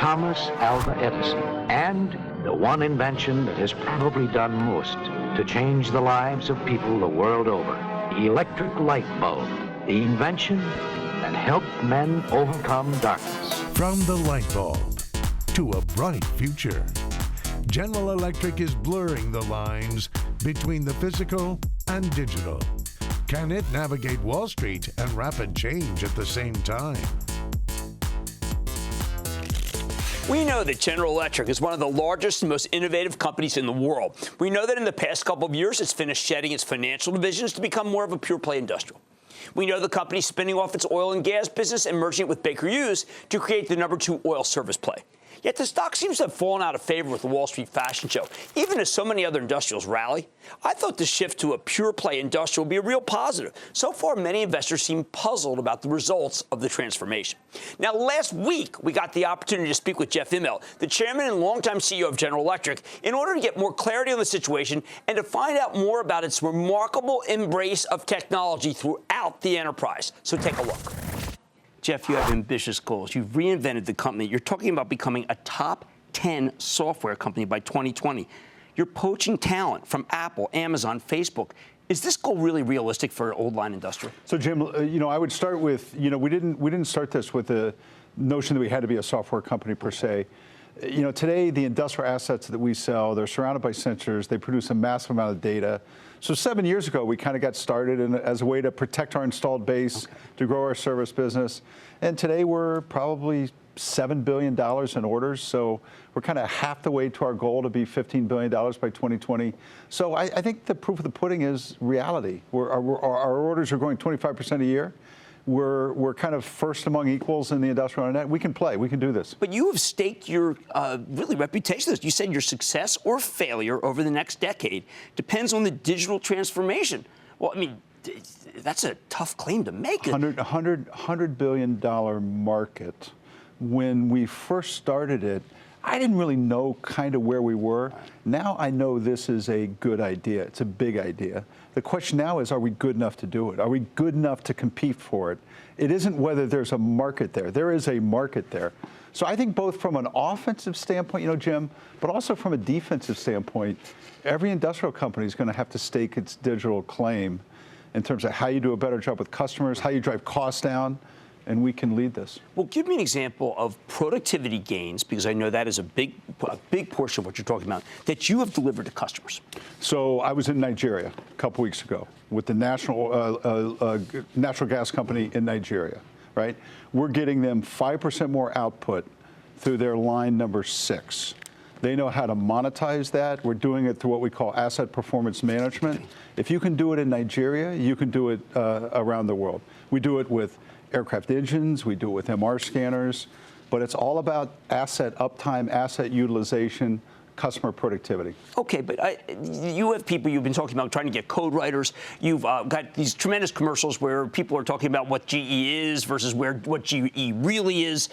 Thomas Alva Edison, and the one invention that has probably done most to change the lives of people the world over, the electric light bulb, the invention that helped men overcome darkness. From the light bulb to a bright future, General Electric is blurring the lines between the physical and digital. Can it navigate Wall Street and rapid change at the same time? We know that General Electric is one of the largest and most innovative companies in the world. We know that in the past couple of years, it's finished shedding its financial divisions to become more of a pure-play industrial. We know the company's spinning off its oil and gas business and merging it with Baker Hughes to create the #2 oil service play. Yet the stock seems to have fallen out of favor with the Wall Street fashion show, even as so many other industrials rally. I thought the shift to a pure-play industrial would be a real positive. So far, many investors seem puzzled about the results of the transformation. Now, last week, we got the opportunity to speak with Jeff Immelt, the chairman and longtime CEO of General Electric, in order to get more clarity on the situation and to find out more about its remarkable embrace of technology throughout the enterprise. So take a look. Jeff, you have ambitious goals. You've reinvented the company. You're talking about becoming a top 10 software company by 2020. You're poaching talent from Apple, Amazon, Facebook. Is this goal really realistic for old line industrial? So, Jim, I would start with, we didn't start this with the notion that we had to be a software company per se. Today, the industrial assets that we sell, they're surrounded by sensors. They produce a massive amount of data. So 7 years ago, we kind of got started as a way to protect our installed base, to grow our service business. And today, we're probably $7 billion in orders. So we're kind of half the way to our goal to be $15 billion by 2020. So I think the proof of the pudding is reality. Our orders are growing 25% a year. We're kind of first among equals in the industrial internet. We can play. We can do this. But you have staked your really reputation. You said your success or failure over the next decade depends on the digital transformation. Well, I mean, that's a tough claim to make. $100 billion market. When we first started it, I didn't really know kind of where we were. Now I know this is a good idea. It's a big idea. The question now is, are we good enough to do it? Are we good enough to compete for it? It isn't whether there's a market there. There is a market there. So I think both from an offensive standpoint, Jim, but also from a defensive standpoint, every industrial company is going to have to stake its digital claim in terms of how you do a better job with customers, how you drive costs down, and we can lead this. Well, give me an example of productivity gains, because I know that is a big portion of what you're talking about, that you have delivered to customers. So I was in Nigeria a couple weeks ago with the natural gas company in Nigeria, right? We're getting them 5% more output through their line number 6. They know how to monetize that. We're doing it through what we call asset performance management. If you can do it in Nigeria, you can do it around the world. We do it with aircraft engines, we do it with MR scanners, but it's all about asset uptime, asset utilization, customer productivity. Okay, but you have people you've been talking about trying to get code writers. You've got these tremendous commercials where people are talking about what GE is versus what GE really is.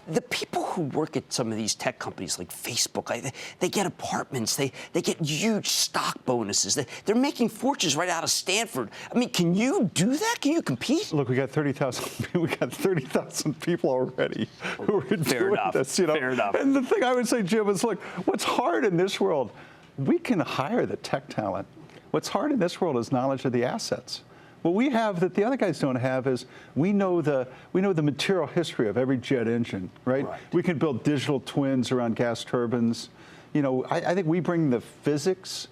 The people who work at some of these tech companies like Facebook, they get apartments, they get huge stock bonuses. They're making fortunes right out of Stanford. I mean, can you do that? Can you compete? Look, we got 30,000 people already who are doing this. Fair enough. And the thing I would say, Jim, is look, what's hard in this world, we can hire the tech talent. What's hard in this world is knowledge of the assets. What we have that the other guys don't have is we know the material history of every jet engine, right? We can build digital twins around gas turbines. I think we bring the physics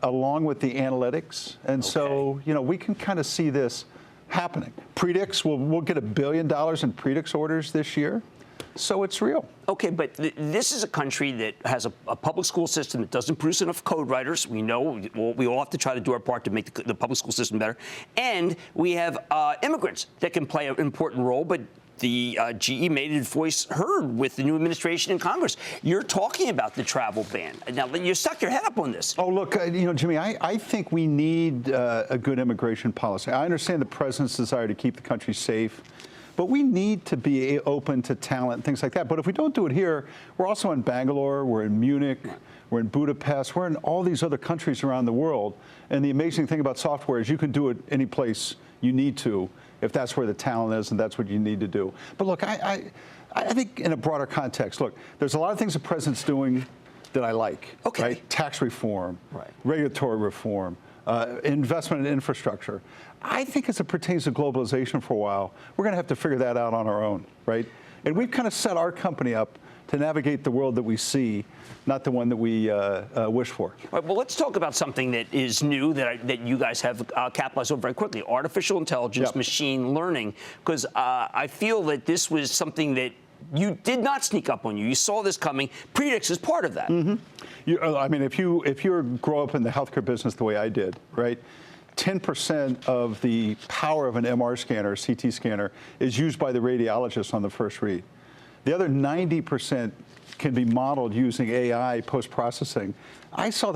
along with the analytics, and so we can kind of see this happening. Predix, we'll get $1 billion in Predix orders this year. So it's real. Okay, but this is a country that has a public school system that doesn't produce enough code writers. We know we all have to try to do our part to make the public school system better. And we have immigrants that can play an important role, but the GE made its voice heard with the new administration in Congress. You're talking about the travel ban. Now, you stuck your head up on this. Oh, look, Jimmy, I think we need a good immigration policy. I understand the president's desire to keep the country safe. But we need to be open to talent and things like that. But if we don't do it here, we're also in Bangalore, we're in Munich, we're in Budapest, we're in all these other countries around the world. And the amazing thing about software is you can do it any place you need to. if that's where the talent is and that's what you need to do. But look, I think in a broader context, look, there's a lot of things the president's doing that I like. Okay. Right? Tax reform, right. Regulatory reform, investment in infrastructure. I think as it pertains to globalization for a while, we're going to have to figure that out on our own, right? And we've kind of set our company up to navigate the world that we see, not the one that we wish for. All right, well, let's talk about something that is new that you guys have capitalized on very quickly: artificial intelligence, machine learning. Because I feel that this was something that you did not sneak up on you. You saw this coming. Predix is part of that. I mean, if you grow up in the healthcare business the way I did, right? 10% of the power of an MR scanner, CT scanner, is used by the radiologist on the first read. The other 90% can be modeled using AI post-processing. We saw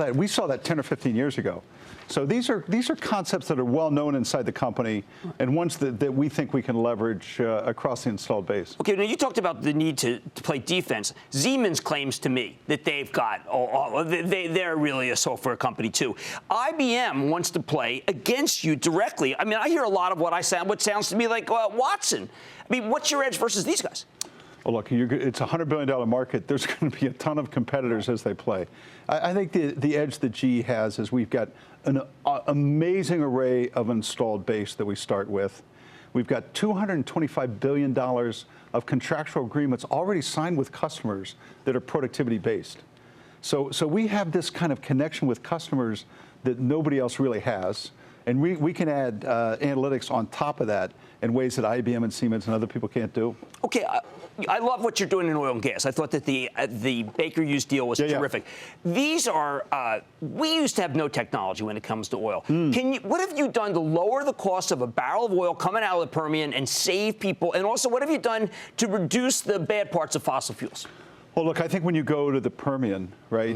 that 10 or 15 years ago. So these are concepts that are well known inside the company, and ones that we think we can leverage across the installed base. Okay, now you talked about the need to play defense. Siemens claims to me that they've got, they're really a software company too. IBM wants to play against you directly. I mean, I hear a lot of what sounds to me like Watson. I mean, what's your edge versus these guys? Well, look, it's a $100 billion market. There's going to be a ton of competitors as they play. I think the edge that GE has is we've got an amazing array of installed base that we start with. We've got $225 billion of contractual agreements already signed with customers that are productivity based. So we have this kind of connection with customers that nobody else really has. And we can add analytics on top of that in ways that IBM and Siemens and other people can't do. Okay, I love what you're doing in oil and gas. I thought that the Baker Hughes deal was terrific. These are, we used to have no technology when it comes to oil. What have you done to lower the cost of a barrel of oil coming out of the Permian and save people? And also, what have you done to reduce the bad parts of fossil fuels? Well, look, I think when you go to the Permian, right,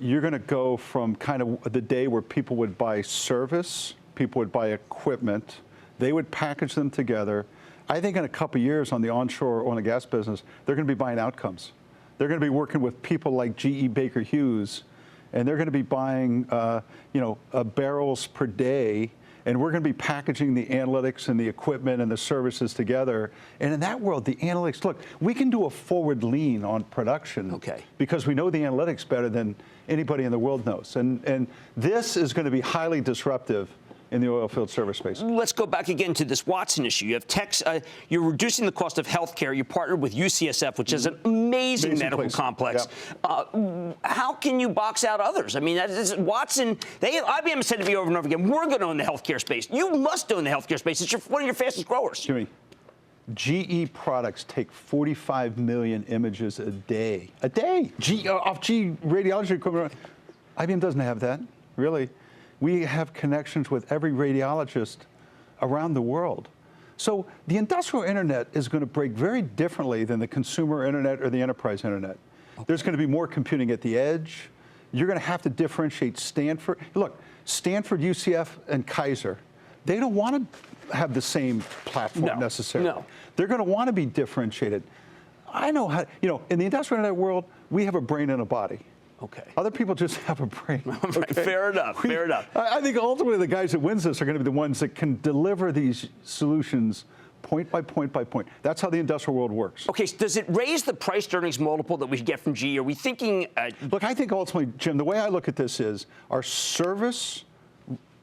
you're going to go from kind of the day where people would buy service, people would buy equipment, they would package them together. I think in a couple of years on the onshore oil and gas business, they're going to be buying outcomes. They're going to be working with people like GE Baker Hughes, and they're going to be buying, barrels per day. And we're going to be packaging the analytics and the equipment and the services together. And in that world, the analytics, look, we can do a forward lean on production because we know the analytics better than anybody in the world knows. And this is going to be highly disruptive in the oil field service space. Let's go back again to this Watson issue. You have you're reducing the cost of healthcare. You partnered with UCSF, which is an amazing medical complex. How can you box out others? I mean, Watson, IBM said to me over and over again, we're going to own the healthcare space. You must own the healthcare space. It's one of your fastest growers. Jimmy, GE products take 45 million images a day. A day! Off GE radiology equipment. IBM doesn't have that, really. We have connections with every radiologist around the world. So the industrial internet is going to break very differently than the consumer internet or the enterprise internet. There's going to be more computing at the edge. You're going to have to differentiate Stanford. Look, Stanford, UCF, and Kaiser, they don't want to have the same platform necessarily. No. They're going to want to be differentiated. I know how, in the industrial internet world, we have a brain and a body. Okay. Other people just have a brain. Okay? Fair enough. Fair enough. I think ultimately the guys that wins this are going to be the ones that can deliver these solutions point by point by point. That's how the industrial world works. Okay. So does it raise the price earnings multiple that we get from GE? Are we thinking? Look, I think ultimately, Jim, the way I look at this is our service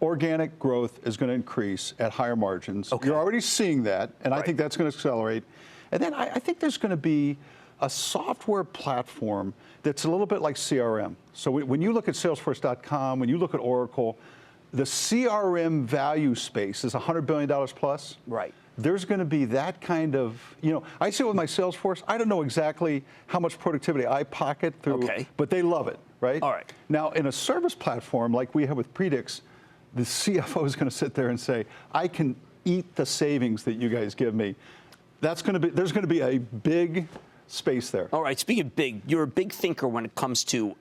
organic growth is going to increase at higher margins. Okay. You're already seeing that, and I think that's going to accelerate. And then I think there's going to be a software platform that's a little bit like CRM. So when you look at Salesforce.com, when you look at Oracle, the CRM value space is $100 billion plus. Right. There's going to be that kind of, I see it with my Salesforce. I don't know exactly how much productivity I pocket through, but they love it, right? All right. Now, in a service platform like we have with Predix, the CFO is going to sit there and say, I can eat the savings that you guys give me. There's going to be a big space there. All right, speaking of big, you're a big thinker when it comes to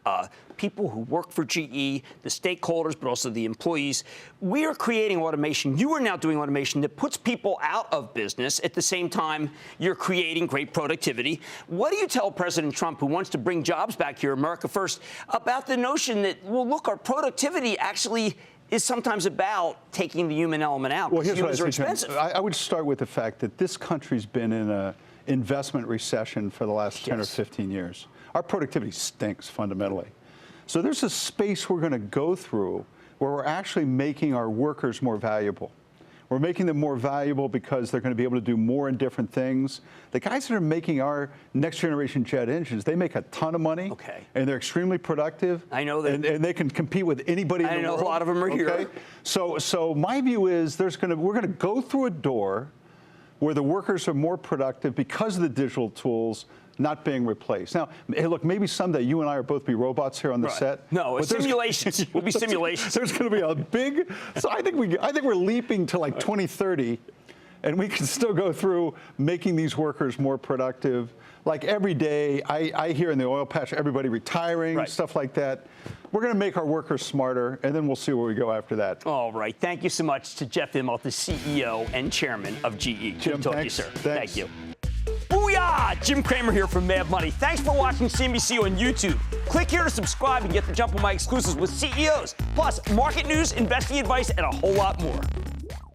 people who work for GE, the stakeholders, but also the employees. We are creating automation. You are now doing automation that puts people out of business. At the same time, you're creating great productivity. What do you tell President Trump, who wants to bring jobs back here, America first, about the notion that, well, look, our productivity actually is sometimes about taking the human element out. Well, here's what humans are expensive. I would start with the fact that this country's been in an investment recession for the last 10 or 15 years. Our productivity stinks fundamentally. So there's a space we're going to go through where we're actually making our workers more valuable. We're making them more valuable because they're going to be able to do more and different things. The guys that are making our next generation jet engines, they make a ton of money. Okay. And they're extremely productive. I know that. And they can compete with anybody in the world. I know a lot of them are here. So my view is we're going to go through a door where the workers are more productive because of the digital tools not being replaced. Now, hey, look, maybe someday you and I are both be robots here on the set. No, it's simulations. We'll be simulations. There's going to be a big. So I think we're leaping to like 2030, and we can still go through making these workers more productive. Like every day, I hear in the oil patch everybody retiring, stuff like that. We're going to make our workers smarter, and then we'll see where we go after that. All right. Thank you so much to Jeff Immelt, the CEO and chairman of GE. Jim, Good to talk to you, thanks. sir. Thanks. Thank you. Booyah! Jim Cramer here from Mad Money. Thanks for watching CNBC on YouTube. Click here to subscribe and get the jump on my exclusives with CEOs, plus market news, investing advice, and a whole lot more.